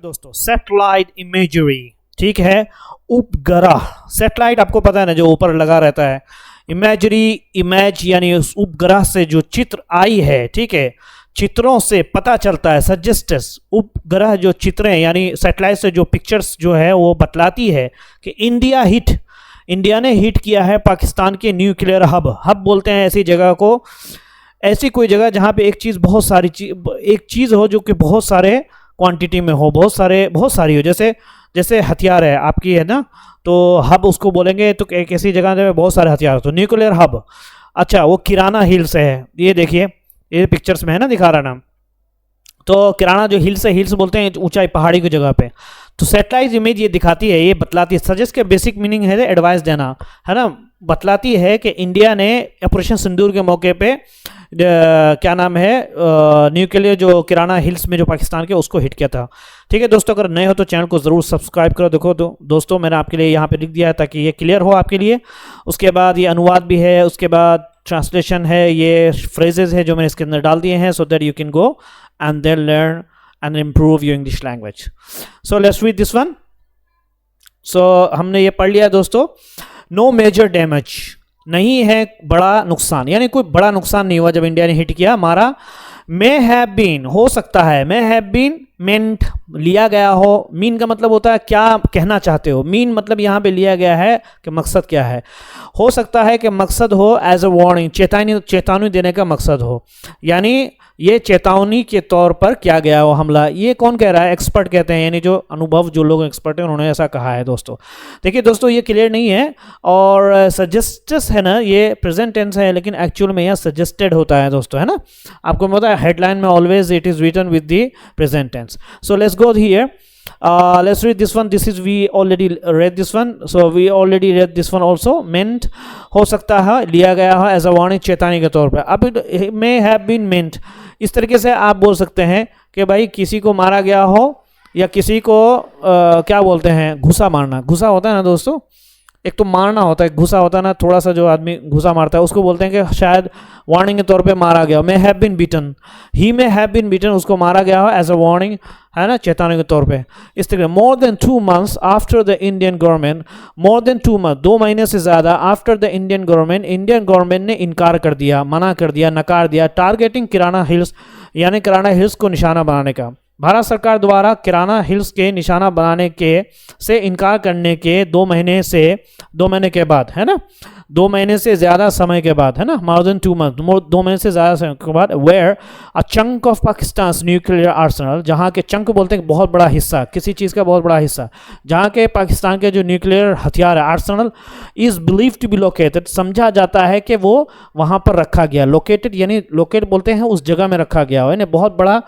दोस्तों satellite imagery, ठीक है। उपग्रह, सैटेलाइट आपको पता है ना, जो ऊपर लगा रहता है। इमेजरी, इमेज यानी उस उपग्रह से जो चित्र आई है, ठीक है, चित्रों से पता चलता है, सजेस्ट्स, उपग्रह जो चित्रें यानी सैटेलाइट से जो पिक्चर्स जो है वो बतलाती है कि इंडिया ने हिट किया है पाकिस्तान के न्यूक्लियर हब बोलते हैं ऐसी जगह को, ऐसी कोई जगह जहां पे एक चीज हो जो कि बहुत सारे क्वांटिटी में हो, बहुत सारी हो, जैसे हथियार है आपकी, है ना, तो हब उसको बोलेंगे, तो एक ऐसी जगह में बहुत सारे हथियार, तो न्यूक्लियर हब। अच्छा, वो किराना हिल्स है, ये देखिए, ये पिक्चर्स में है ना, दिखा रहा ना, तो किराना जो हिल्स है, हिल्स बोलते हैं ऊंचाई पहाड़ी की जगह पे। तो सैटेलाइट इमेज ये दिखाती है, ये बतलाती है, सजेस्ट के बेसिक मीनिंग है एडवाइस देना, है ना, बतलाती है कि इंडिया ने ऑपरेशन सिंदूर के मौके पे क्या नाम है, न्यूक्लियर जो किराना हिल्स में जो पाकिस्तान के, उसको हिट किया था। ठीक है दोस्तों, अगर नए हो तो चैनल को ज़रूर सब्सक्राइब करो। देखो दोस्तों, मैंने आपके लिए यहाँ पे लिख दिया है ताकि ये क्लियर हो आपके लिए। उसके बाद ये अनुवाद भी है, उसके बाद ट्रांसलेशन है, ये फ्रेजेस है जो मैंने इसके अंदर डाल दिए हैं, so that you can go and then learn and improve your English language. So let's read this one. So हमने ये पढ़ लिया दोस्तों। नो मेजर डैमेज, नहीं है बड़ा नुकसान, यानी कोई बड़ा नुकसान नहीं हुआ जब इंडिया ने हिट किया, मारा। मे हैव बीन, हो सकता है, मे हैव बीन मेंट, लिया गया हो। मीन का मतलब होता है क्या कहना चाहते हो, मीन मतलब यहाँ पे लिया गया है कि मकसद क्या है। हो सकता है कि मकसद हो एज अ वार्निंग, चेतावनी देने का मकसद हो, यानी ये चेतावनी के तौर पर किया गया हो हमला। ये कौन कह रहा है? एक्सपर्ट कहते हैं, यानी जो अनुभव, जो लोग एक्सपर्ट हैं उन्होंने ऐसा कहा है दोस्तों। देखिए दोस्तों, ये क्लियर नहीं है, और सजेस्टस है ना, ये प्रेजेंट टेंस है, लेकिन एक्चुअल में यह सजेस्टेड होता है दोस्तों, है ना। आपको पता है हेडलाइन में always it is written with the present tense. So let's go here, let's read this one. This is, we already read this one, so we already read this one also. Meant, हो सकता है, लिया गया है, as a warning, चेतावनी के तौर पे। अब may have been meant, इस तरीके से आप बोल सकते हैं कि भाई किसी को मारा गया हो, या किसी को क्या बोलते हैं, घुसा मारना। घुसा होता है ना दोस्तों, एक तो मारना होता है, घुसा होता है ना, थोड़ा सा जो आदमी घुसा मारता है उसको बोलते हैं कि शायद वार्निंग के तौर पे मारा गया। May have been beaten, he may have been beaten, उसको मारा गया हो एज अ वार्निंग, है ना, चेतावनी के तौर पे। इस तरह more than 2 months after the Indian government, more than 2 months, 2 महीने से ज़्यादा, आफ्टर द इंडियन गवर्नमेंट ने इनकार कर दिया, मना कर दिया, नकार दिया, टारगेटिंग किराना हिल्स, यानी किराना हिल्स को निशाना बनाने का। भारत सरकार द्वारा किराना हिल्स के निशाना बनाने के से इनकार करने के 2 महीने के बाद, है ना, 2 महीने से ज़्यादा समय के बाद, है ना, मोर देन 2 months, 2 महीने से ज़्यादा समय के बाद, where a chunk of Pakistan nuclear arsenal, जहाँ के चंक बोलते हैं बहुत बड़ा हिस्सा, किसी चीज़ का बहुत बड़ा हिस्सा, जहाँ के पाकिस्तान के जो न्यूक्लियर हथियार है, arsenal, is believe to be located, समझा जाता है कि वो वहाँ पर रखा गया। लोकेटेड यानी लोकेट बोलते हैं उस जगह में रखा गया हो, यानी बहुत बड़ा,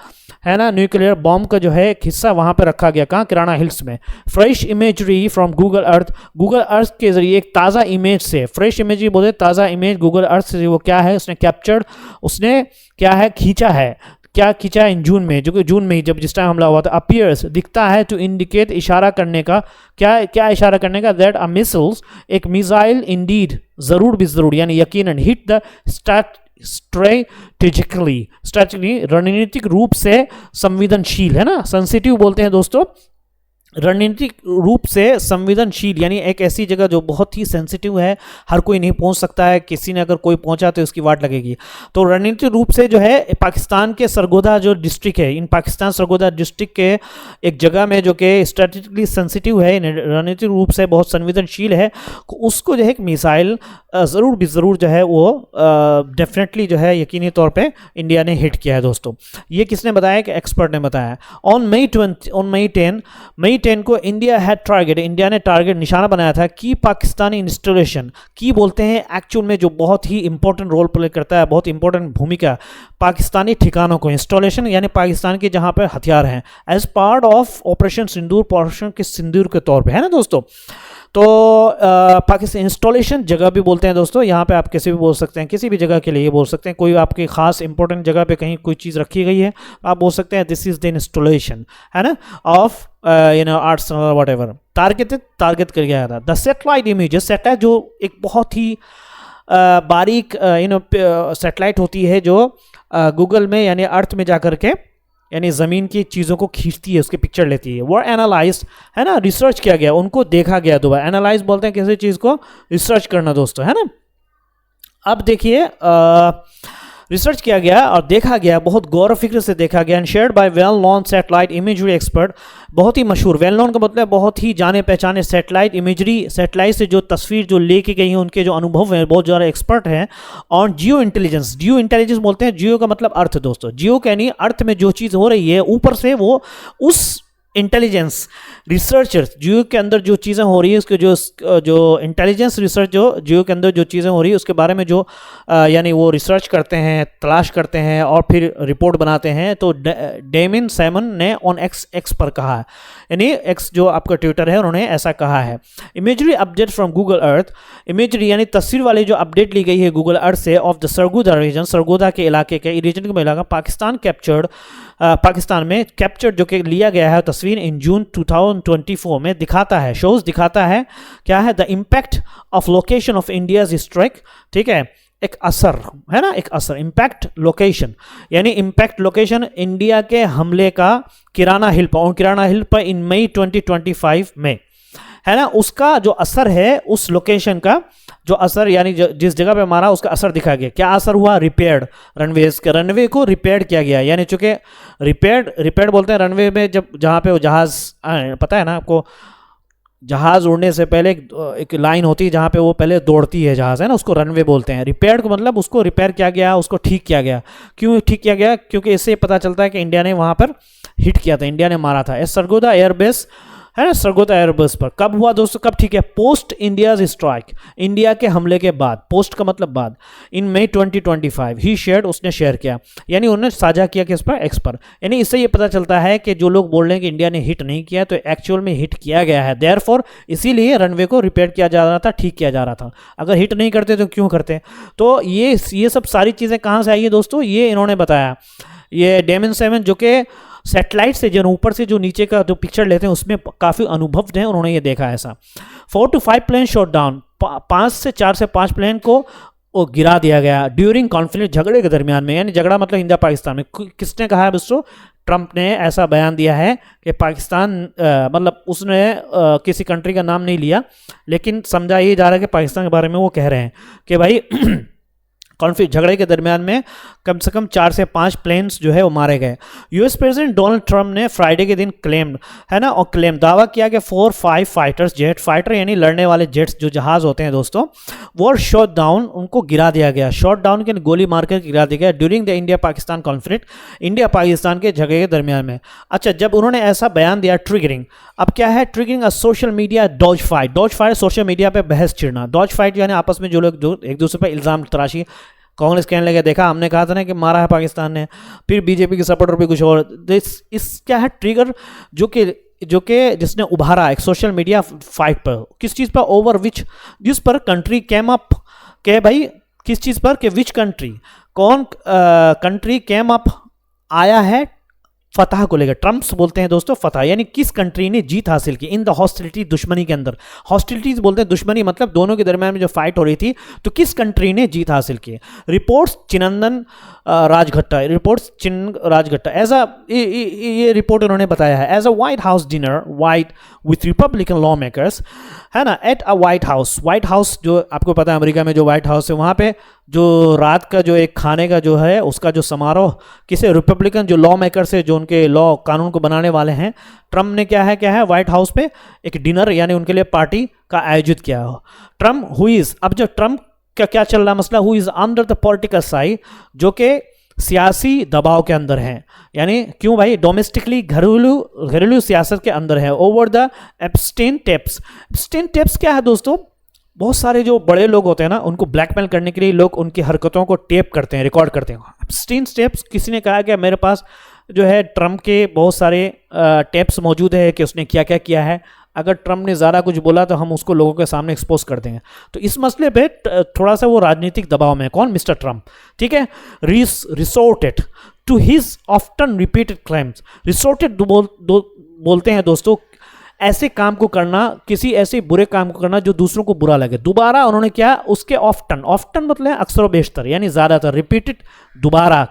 है ना, न्यूक्लियर बॉम्ब का जो है एक हिस्सा वहाँ पर रखा गया। कहाँ? किराना हिल्स में। Fresh imagery from Google Earth के जरिए एक ताज़ा इमेज से, फ्रेश इमेजरी बोलते ताज़ा इमेज गूगल अर्थ से, वो क्या है, उसने कैप्चर्ड, उसने क्या है, खींचा है, क्या खींचा है इन जून में, जो कि जून में ही जब जिस टाइम हमला हुआ था। अपीयर्स, दिखता है, टू इंडिकेट, इशारा करने का, क्या इशारा करने का, दैट अ मिसाइल्स, एक मिसाइल, इंडीड, ज़रूर भी ज़रूर, यानी यकीनन, हिट द स्ट्रेटेजिकली, रणनीतिक रूप से संवेदनशील, है ना, सेंसिटिव बोलते हैं दोस्तों, रणनीतिक रूप से संवेदनशील, यानी एक ऐसी जगह जो बहुत ही सेंसिटिव है, हर कोई नहीं पहुंच सकता है, किसी ने अगर कोई पहुंचा तो उसकी वाट लगेगी। तो रणनीतिक रूप से जो है पाकिस्तान के सरगोदा जो डिस्ट्रिक्ट है, इन पाकिस्तान सरगोदा डिस्ट्रिक्ट के एक जगह में जो कि स्ट्रेटेजिकली सेंसिटिव है, रणनीतिक रूप से बहुत संवेदनशील है, उसको जो है एक मिसाइल ज़रूर भी ज़रूर जो है वो डेफिनेटली जो है यकीनी तौर पे इंडिया ने हिट किया है दोस्तों। ये किसने बताया? कि एक्सपर्ट ने बताया। ऑन मई 10 को इंडिया ने टारगेट निशाना बनाया था कि पाकिस्तानी इंस्टॉलेशन, की बोलते हैं एक्चुअल में जो बहुत ही इंपॉर्टेंट रोल प्ले करता है, बहुत इंपॉर्टेंट भूमिका, पाकिस्तानी ठिकानों को, इंस्टॉलेशन यानी पाकिस्तान के जहाँ पर हथियार हैं, as part of operation Sindoor, operation के सिंदूर के तौर पर, है ना दोस्तों। तो पाकिस्तान इंस्टॉलेशन जगह भी बोलते हैं दोस्तों, यहाँ पे आप किसी भी बोल सकते हैं, किसी भी जगह के लिए ये बोल सकते हैं, कोई आपकी खास इंपॉर्टेंट जगह पे कहीं कोई चीज़ रखी गई है, आप बोल सकते हैं दिस इज द इंस्टॉलेशन, है ना, ऑफ आर्सेनल व्हाटएवर, टारगेट कर गया था। द सैटेलाइट इमेजेस, सैटेलाइट जो एक बहुत ही बारीक सैटेलाइट होती है जो गूगल में यानी अर्थ में जा कर के यानी ज़मीन की चीज़ों को खींचती है, उसकी पिक्चर लेती है। वो एनालाइज है ना, रिसर्च किया गया, उनको देखा गया दोबारा। एनालाइज बोलते हैं किसी चीज़ को रिसर्च करना दोस्तों, है ना। अब देखिए रिसर्च किया गया और देखा गया, बहुत गौर फिक्र से देखा गया, and shared by well known satellite imagery expert, बहुत ही मशहूर, वेल नोन का मतलब बहुत ही जाने पहचाने सैटेलाइट इमेजरी, सैटेलाइट से जो तस्वीर जो लेके गई हैं उनके जो अनुभव हैं, बहुत ज़्यादा एक्सपर्ट हैं on Jio intelligence. Jio intelligence बोलते हैं, जियो का मतलब अर्थ दोस्तों, जियो यानी अर्थ में जो चीज़ हो रही है ऊपर से वो उस इंटेलिजेंस रिसर्चर्स, जियो के अंदर जो चीज़ें हो रही है उसके जो इंटेलिजेंस रिसर्च जो जियो के अंदर जो चीज़ें हो रही है उसके बारे में जो यानी वो रिसर्च करते हैं, तलाश करते हैं और फिर रिपोर्ट बनाते हैं। तो डेमिन सैमन ने ऑन एक्स पर कहा है, यानी एक्स जो आपका ट्विटर है उन्होंने ऐसा कहा है। Imagery update from Google Earth, imagery यानी तस्वीर वाली जो अपडेट ली गई है गूगल अर्थ से of the Sargodha region, Sargodha के इलाके के रीजन का इलाका पाकिस्तान कैप्चर्ड, पाकिस्तान में कैप्चर जो कि लिया गया है तस्वीर इन जून 2024 में, दिखाता है, शोज दिखाता है क्या है, the impact of location of India's strike, ठीक है, एक असर है ना, एक असर, इम्पैक्ट लोकेशन यानी इम्पैक्ट लोकेशन इंडिया के हमले का किराना हिल पर इन मई 2025 में, है ना, उसका जो असर है, उस लोकेशन का जो असर यानी जिस जगह पे मारा उसका असर दिखा गया। क्या असर हुआ, रिपेयर्ड रनवेज के, रनवे को रिपेयर किया गया, यानी चूंकि रिपेयर्ड बोलते हैं रनवे में जब जहाँ पे वो जहाज, पता है ना आपको, जहाज उड़ने से पहले एक लाइन होती है जहाँ पे वो पहले दौड़ती है जहाज, है ना, उसको रनवे बोलते हैं। रिपेयर्ड को मतलब उसको रिपेयर किया गया, उसको ठीक किया गया। क्यों ठीक किया गया, क्योंकि इससे पता चलता है कि इंडिया ने वहाँ पर हिट किया था, इंडिया ने मारा था। सरगोदा एयरबेस है ना, सरगोदा एयरबेस पर कब हुआ दोस्तों, कब ठीक है, पोस्ट इंडियाज स्ट्राइक, इंडिया के हमले के बाद, पोस्ट का मतलब बाद, इन मई 2025 ही शेयर्ड, उसने शेयर किया, यानी उन्होंने साझा किया किस पर, एक्स पर। यानी इससे ये पता चलता है कि जो लोग बोल रहे हैं कि इंडिया ने हिट नहीं किया तो एक्चुअल में हिट किया गया है, देयरफॉर इसीलिए रनवे को रिपेयर किया जा रहा था, ठीक किया जा रहा था। अगर हिट नहीं करते तो क्यों करते। तो ये सब सारी चीज़ें कहाँ से आई है दोस्तों, ये इन्होंने बताया, ये डेमिन सैमन जो कि सैटेलाइट से जो ऊपर से जो नीचे का जो पिक्चर लेते हैं उसमें काफ़ी अनुभव हैं, उन्होंने ये देखा ऐसा। 4 to 5 प्लेन शॉट डाउन, 4 से 5 प्लेन को वो गिरा दिया गया ड्यूरिंग कॉन्फ्लिक्ट, झगड़े के दरमियान में, यानी झगड़ा मतलब इंडिया पाकिस्तान में। किसने कहा है दोस्तों, ट्रंप ने ऐसा बयान दिया है कि पाकिस्तान मतलब उसने किसी कंट्री का नाम नहीं लिया, लेकिन समझा ये जा रहा है कि पाकिस्तान के बारे में वो कह रहे हैं कि भाई कॉन्फ्लिक्ट, झगड़े के दरमियान में कम से कम 4 से 5 प्लेन्स जो है वो मारे गए। यूएस प्रेसिडेंट डोनाल्ड ट्रंप ने फ्राइडे के दिन क्लेम, है ना, और दावा किया कि 4-5 फाइटर्स, जेट फाइटर यानी लड़ने वाले जेट्स जो जहाज होते हैं दोस्तों, वो शॉट डाउन, उनको गिरा दिया गया, शॉट डाउन के गोली मारकर गिरा दिया गया during the India Pakistan conflict, India Pakistan के झगड़े के दरमियान में। अच्छा, जब उन्होंने ऐसा बयान दिया, ट्रिगरिंग, अब क्या है triggering, a social media dodge fight, dodge fight social media पे बहस छिड़ना, डॉज फाइट यानी आपस में जो लोग जो एक दूसरे पर इल्ज़ाम तराशी, कांग्रेस कहने लगे देखा हमने कहा था ना कि मारा है पाकिस्तान ने, फिर बीजेपी के सपोर्टर भी कुछ और, इस क्या है ट्रिगर जो कि जिसने उभारा एक सोशल मीडिया फाइट पर, किस चीज़ पर, ओवर विच, जिस पर कंट्री कैम अप के भाई, किस चीज़ पर, कि विच कंट्री, कौन कंट्री कैम अप आया है फतह को लेकर। ट्रम्प्स बोलते हैं दोस्तों फतह, यानी किस कंट्री ने जीत हासिल की, इन द हॉस्टिलिटी, दुश्मनी के अंदर, हॉस्टिलिटीज बोलते हैं दुश्मनी, मतलब दोनों के दरमियान में जो फाइट हो रही थी, तो किस कंट्री ने जीत हासिल की। रिपोर्ट्स चिनंदन राजघट्टा, रिपोर्ट्स चिन राजघट्टा, एज अ ये रिपोर्ट उन्होंने बताया है, as a White House dinner वाइट विथ रिपब्लिकन लॉ मेकर्स, है ना, एट अ व्हाइट हाउस जो आपको पता है अमेरिका में जो व्हाइट हाउस है, वहाँ पे जो रात का जो एक खाने का जो है उसका जो समारोह किसे, रिपब्लिकन जो लॉ मेकर्स है, जो उनके लॉ कानून को बनाने वाले हैं, ट्रम्प ने क्या है व्हाइट हाउस पे एक डिनर यानी उनके लिए पार्टी का आयोजित किया हो। ट्रम्प हुईज, अब जो ट्रम्प का क्या चल रहा मसला, हुई is under the political side, जो कि सियासी दबाव के अंदर हैं, यानी क्यों भाई, डोमेस्टिकली घरेलू सियासत के अंदर है, ओवर द एब्सटेन टेप्स क्या है दोस्तों, बहुत सारे जो बड़े लोग होते हैं ना उनको ब्लैकमेल करने के लिए लोग उनकी हरकतों को टेप करते हैं, रिकॉर्ड करते हैं। एब्सटेन टेप्स, किसी ने कहा कि मेरे पास जो है ट्रम्प के बहुत सारे टेप्स मौजूद है कि उसने क्या क्या किया है, अगर ट्रम्प ने ज़्यादा कुछ बोला तो हम उसको लोगों के सामने एक्सपोज कर देंगे। तो इस मसले पे थोड़ा सा वो राजनीतिक दबाव में, कौन, मिस्टर ट्रम्प, ठीक है। Resorted to his often repeated claims, resorted बोलते हैं दोस्तों ऐसे काम को करना, किसी ऐसे बुरे काम को करना जो दूसरों को बुरा लगे। दोबारा उन्होंने क्या, उसके ऑफ्टन मतलब अक्सर बेशतर यानी ज़्यादातर, रिपीटेड दोबारा,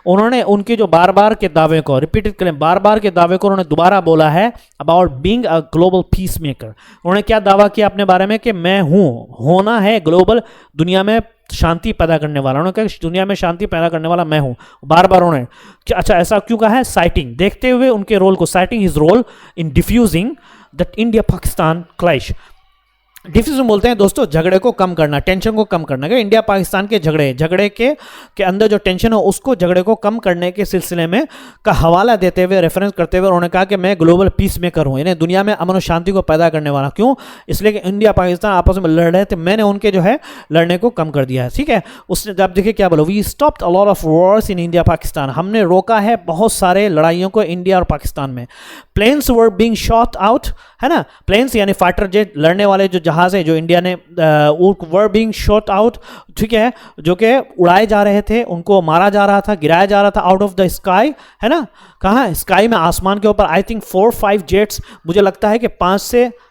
उन्होंने उनके जो बार बार के दावे को, रिपीटेड क्लेम, बार बार के दावे को उन्होंने दोबारा बोला है about being a global peace maker. उन्होंने क्या दावा किया अपने बारे में कि मैं होना है ग्लोबल, दुनिया में शांति पैदा करने वाला। उन्होंने कहा दुनिया में शांति पैदा करने वाला मैं हूं, बार बार उन्होंने। अच्छा, ऐसा क्यों कहा है? साइटिंग, देखते हुए उनके रोल को, citing his role in defusing that India Pakistan clash. Diffusion बोलते हैं दोस्तों झगड़े को कम करना, टेंशन को कम करना। कि इंडिया पाकिस्तान के झगड़े के अंदर जो टेंशन हो उसको, झगड़े को कम करने के सिलसिले में का हवाला देते हुए, रेफरेंस करते हुए उन्होंने कहा कि मैं ग्लोबल पीस मेकर हूँ, यानी दुनिया में अमन और शांति को पैदा करने वाला। क्यों? इसलिए कि इंडिया पाकिस्तान आपस में लड़ रहे थे, मैंने उनके जो है लड़ने को कम कर दिया है। ठीक है, उसने जब देखिए क्या बोलो, we stopped a lot of wars in India Pakistan, हमने रोका है बहुत सारे लड़ाइयों को इंडिया और पाकिस्तान में। Planes were being shot out, है ना, प्लेन्स यानी फाइटर जेट, लड़ने वाले जो जहाज है जो इंडिया ने वर बीइंग शॉट आउट, ठीक है, जो कि उड़ाए जा रहे थे, उनको मारा जा रहा था, गिराया जा रहा था आउट ऑफ द स्काई, है ना, कहाँ? स्काई में, आसमान के ऊपर। आई थिंक 4-5 जेट्स, मुझे लगता है कि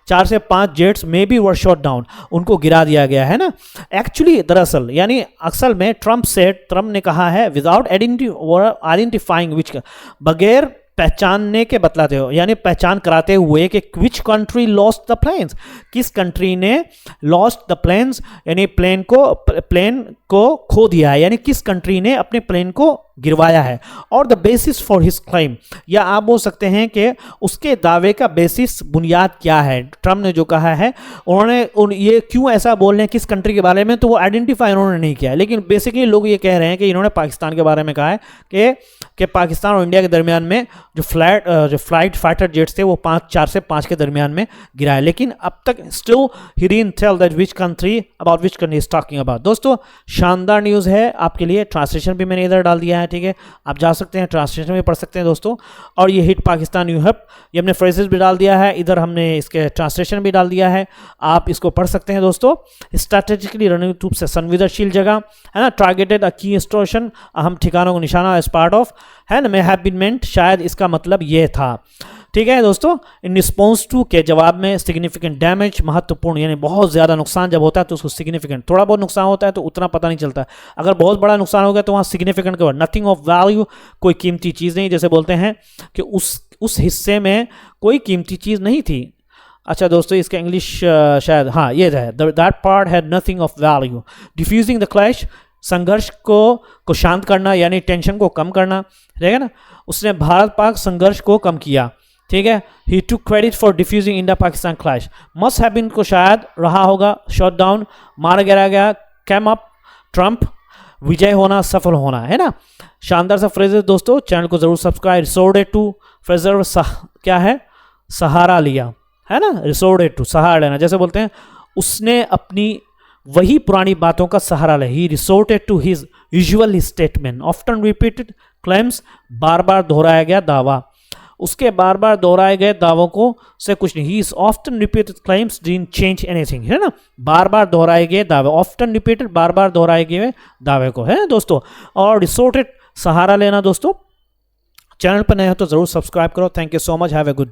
4 से 5 जेट्स में भी वर शॉट डाउन, उनको गिरा दिया गया है ना। एक्चुअली दरअसल यानी असल में ट्रम्प ने कहा है विदाउट आइडेंटिफाइंग विच, बगैर पहचानने के बतलाते हो, यानी पहचान कराते हुए कि which country lost the planes, किस कंट्री ने लॉस्ट द प्लेन्स, यानी प्लेन को खो दिया है, यानी किस कंट्री ने अपने प्लेन को गिरवाया है। और the basis for his claim, या आप बोल सकते हैं कि उसके दावे का बेसिस, बुनियाद क्या है। ट्रम्प ने जो कहा है, उन्होंने ये क्यों ऐसा बोल रहे हैं किस कंट्री के बारे में, तो वो आइडेंटिफाई उन्होंने नहीं किया है, लेकिन बेसिकली लोग ये कह रहे हैं कि इन्होंने पाकिस्तान के बारे में कहा है कि पाकिस्तान और इंडिया के दरमियान में जो फ्लाइट फाइटर जेट्स थे वो 4 से 5 के दरमियान में गिराए। लेकिन अब तक still he didn't tell that which country is talking about. दोस्तों शानदार न्यूज़ है आपके लिए, ट्रांसलेशन भी मैंने इधर डाल दिया है, ठीक है, आप जा सकते हैं, ट्रांसलेशन भी पढ़ सकते हैं दोस्तों। और ये हिट पाकिस्तान यू हैव, ये हमने फ्रेजेस भी डाल दिया है, इधर हमने इसके ट्रांसलेशन भी डाल दिया है, आप इसको पढ़ सकते हैं दोस्तों। स्ट्रैटेजिकली रणनीतिक रूप से संवेदनशील जगह, है ना, टारगेटेड अ की स्टेशन, अहम ठिकानों को निशाना एज पार्ट ऑफ, है ना, मे हैव बीन मेंट, शायद इसका मतलब ये था। ठीक है दोस्तों, इन रिस्पॉन्स टू के जवाब में, सिग्निफिकेंट डैमेज, महत्वपूर्ण, यानी बहुत ज़्यादा नुकसान जब होता है तो उसको सिग्निफिकेंट, थोड़ा बहुत नुकसान होता है तो उतना पता नहीं चलता, अगर बहुत बड़ा नुकसान हो गया तो वहाँ सिग्निफिकेंट का, नथिंग ऑफ वैल्यू, कोई कीमती चीज़ नहीं, जैसे बोलते हैं कि उस हिस्से में कोई कीमती चीज़ नहीं थी। अच्छा दोस्तों, इसका इंग्लिश शायद, हाँ ये है, that part had nothing of value, defusing the clash, संघर्ष को शांत करना, यानी टेंशन को कम करना, ठीक है ना, उसने भारत पाक संघर्ष को कम किया। ठीक है, he took credit for defusing India Pakistan clash, must have been को शायद रहा होगा, शॉट डाउन, मारा गिराया गया, कैम अप, ट्रम्प, विजय होना, सफल होना, है ना। शानदार सा फ्रेजेस दोस्तों, चैनल को जरूर सब्सक्राइब। रिसोर्टेड टू फ्रेजर, क्या है, सहारा लिया, है ना, रिसोर्टेड टू, सहारा लेना, जैसे बोलते हैं उसने अपनी वही पुरानी बातों का सहारा ले, he resorted to his usual statement, often repeated claims, बार बार दोहराया गया दावा, उसके बार बार दोहराए गए दावों को से कुछ नहीं, he is often repeated claims didn't change anything, है ना, बार बार दोहराए गए दावे, ऑफ्टन रिपीटेड, बार बार दोहराए गए दावे को, है दोस्तों। और रिसोर्टेड, सहारा लेना दोस्तों। चैनल पर नए हो तो जरूर सब्सक्राइब करो। Thank you so much, have a good